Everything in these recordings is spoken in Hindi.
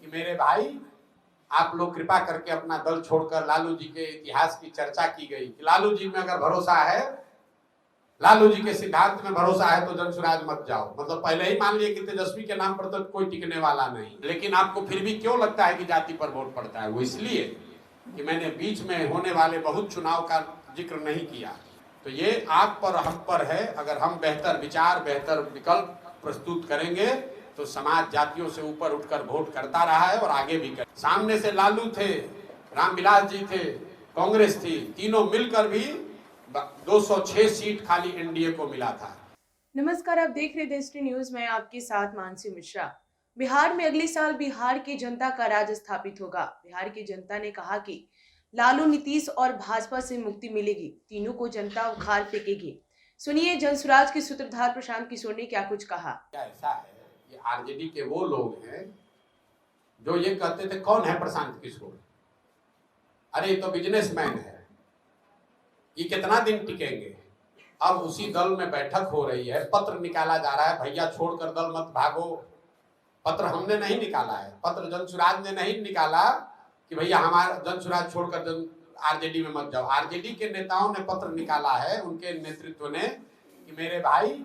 कि मेरे भाई आप लोग कृपा करके अपना दल छोड़कर लालू जी के इतिहास की चर्चा की गई कि लालू जी में अगर भरोसा है, लालू जी के सिद्धांत में भरोसा है तो जनसुराज मत जाओ। मतलब पहले ही मान लिए कि तेजस्वी के नाम पर तो कोई टिकने वाला नहीं, लेकिन आपको फिर भी क्यों लगता है कि जाति पर वोट पड़ता है? वो इसलिए कि मैंने बीच में होने वाले बहुत चुनाव का जिक्र नहीं किया। तो ये आप पर हम पर है। अगर हम बेहतर विचार, बेहतर विकल्प प्रस्तुत करेंगे तो समाज जातियों से ऊपर उठकर वोट करता रहा है और आगे भी कर। सामने से लालू थे, रामविलास जी थे, कांग्रेस थी, तीनों मिलकर भी 206 सीट खाली एनडीए को मिला था। नमस्कार, आप देख रहे देश न्यूज में आपके साथ मानसी मिश्रा। बिहार में अगले साल बिहार की जनता का राज स्थापित होगा। बिहार की जनता ने कहा कि लालू, नीतीश और भाजपा से मुक्ति मिलेगी, तीनों को जनता उखाड़ फेंकेगी। सुनिए जनसुराज के सूत्रधार प्रशांत किशोर ने क्या कुछ कहा। ऐसा है, ये आरजेडी के वो लोग हैं जो ये कहते थे कौन है प्रशांत किशोर, अरे ये तो बिजनेसमैन है, ये कितना दिन टिकेंगे। अब उसी दल में बैठक हो रही है, पत्र निकाला जा रहा है, भैया छोड़कर दल मत भागो। पत्र हमने नहीं निकाला है, पत्र जनसुराज ने नहीं निकाला कि भैया हमारा जनसुराज छोड़कर आरजेडी में मत जाओ। आरजेडी के नेताओं ने पत्र निकाला है, उनके नेतृत्व ने, कि मेरे भाई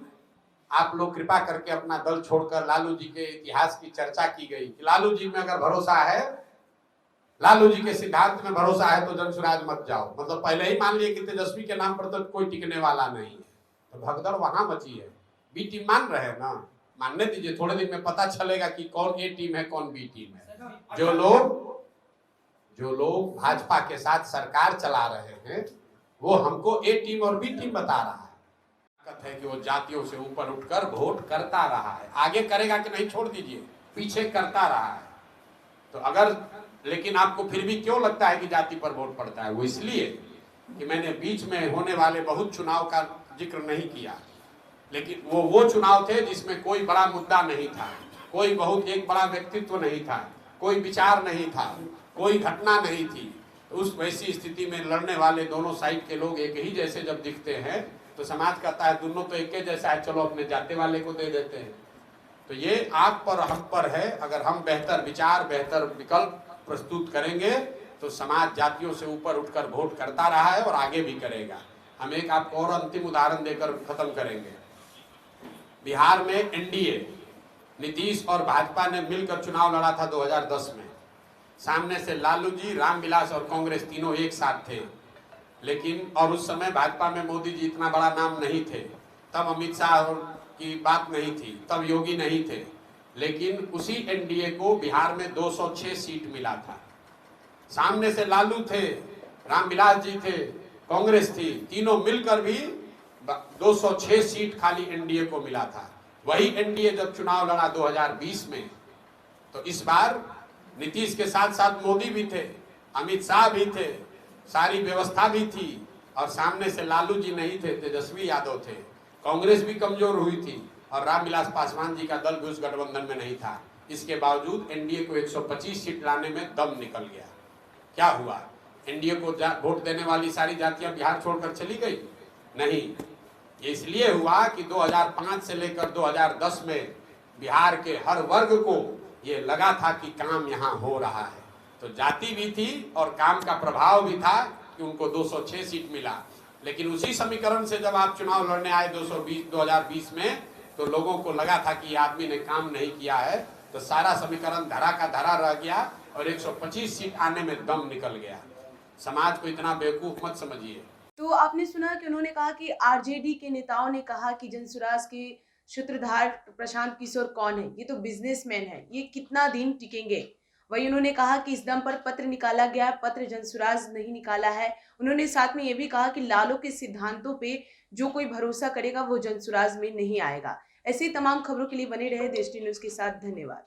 आप लोग कृपा करके अपना दल छोड़कर लालू जी के इतिहास की चर्चा की गई कि लालू जी में अगर भरोसा है, लालू जी के सिद्धांत में भरोसा है तो जनसुराज मत जाओ। मतलब पहले ही मान लिए कि तेजस्वी के नाम पर तो कोई टिकने वाला नहीं है, तो भगदड़ वहां मची है। बी टीम मान रहे हैं ना, मानने दीजिए, थोड़े दिन में पता चलेगा कि कौन ए टीम है कौन बी टीम है। जो लोग भाजपा के साथ सरकार चला रहे हैं वो हमको ए टीम और बी टीम बता रहा है कि वो जातियों से ऊपर उठकर वोट करता रहा है, आगे करेगा कि नहीं छोड़ दीजिए, पीछे करता रहा है। तो अगर, लेकिन आपको फिर भी क्यों लगता है कि जाति पर वोट पड़ता है? वो इसलिए कि मैंने बीच में होने वाले बहुत चुनाव का जिक्र नहीं किया, लेकिन वो चुनाव थे जिसमें कोई बड़ा मुद्दा नहीं था, कोई बहुत एक बड़ा व्यक्तित्व नहीं था, कोई विचार नहीं था, कोई घटना नहीं थी। तो उस वैसी स्थिति में लड़ने वाले दोनों साइड के लोग एक ही जैसे जब दिखते हैं तो समाज कहता है दोनों तो एक जैसा है, चलो अपने जाते वाले को दे देते हैं। तो ये आप पर हम पर है। अगर हम बेहतर विचार, बेहतर विकल्प प्रस्तुत करेंगे तो समाज जातियों से ऊपर उठकर वोट करता रहा है और आगे भी करेगा। हम एक आपको और अंतिम उदाहरण देकर खत्म करेंगे। बिहार में एनडीए, नीतीश और भाजपा ने मिलकर चुनाव लड़ा था 2010 में। सामने से लालू जी, रामविलास और कांग्रेस तीनों एक साथ थे, लेकिन और उस समय भाजपा में मोदी जी इतना बड़ा नाम नहीं थे, तब अमित शाह की बात नहीं थी, तब योगी नहीं थे, लेकिन उसी एनडीए को बिहार में 206 सीट मिला था। सामने से लालू थे, रामविलास जी थे, कांग्रेस थी, तीनों मिलकर भी 206 सीट खाली एनडीए को मिला था। वही एनडीए जब चुनाव लड़ा 2020 में, तो इस बार नीतीश के साथ साथ मोदी भी थे, अमित शाह भी थे, सारी व्यवस्था भी थी, और सामने से लालू जी नहीं थे, तेजस्वी यादव थे। कांग्रेस भी कमजोर हुई थी और रामविलास पासवान जी का दल भी उस गठबंधन में नहीं था। इसके बावजूद एनडीए को 125 सीट लाने में दम निकल गया। क्या हुआ? एनडीए को वोट देने वाली सारी जातियां बिहार छोड़कर चली गई? नहीं, ये इसलिए हुआ कि 2005 से लेकर 2010 में बिहार के हर वर्ग को ये लगा था कि काम यहाँ हो रहा है। तो जाति भी थी और काम का प्रभाव भी था कि उनको 206 सीट मिला। लेकिन उसी समीकरण से जब आप चुनाव लड़ने आए 2020 में, तो लोगों को लगा था कि आदमी ने काम नहीं किया है, तो सारा समीकरण धरा का धरा रह गया और 125 सीट आने में दम निकल गया। समाज को इतना बेवकूफ मत समझिए। तो आपने सुना कि उन्होंने कहा कि आरजेडी के नेताओं ने कहा कि जनसुराज के सूत्रधार प्रशांत किशोर कौन है, ये तो बिजनेसमैन है, ये कितना दिन टिकेंगे। वही उन्होंने कहा कि इस दम पर पत्र निकाला गया, पत्र जनसुराज नहीं निकाला है। उन्होंने साथ में ये भी कहा कि लालू के सिद्धांतों पे जो कोई भरोसा करेगा वो जनसुराज में नहीं आएगा। ऐसी तमाम खबरों के लिए बने रहे देश न्यूज के साथ। धन्यवाद।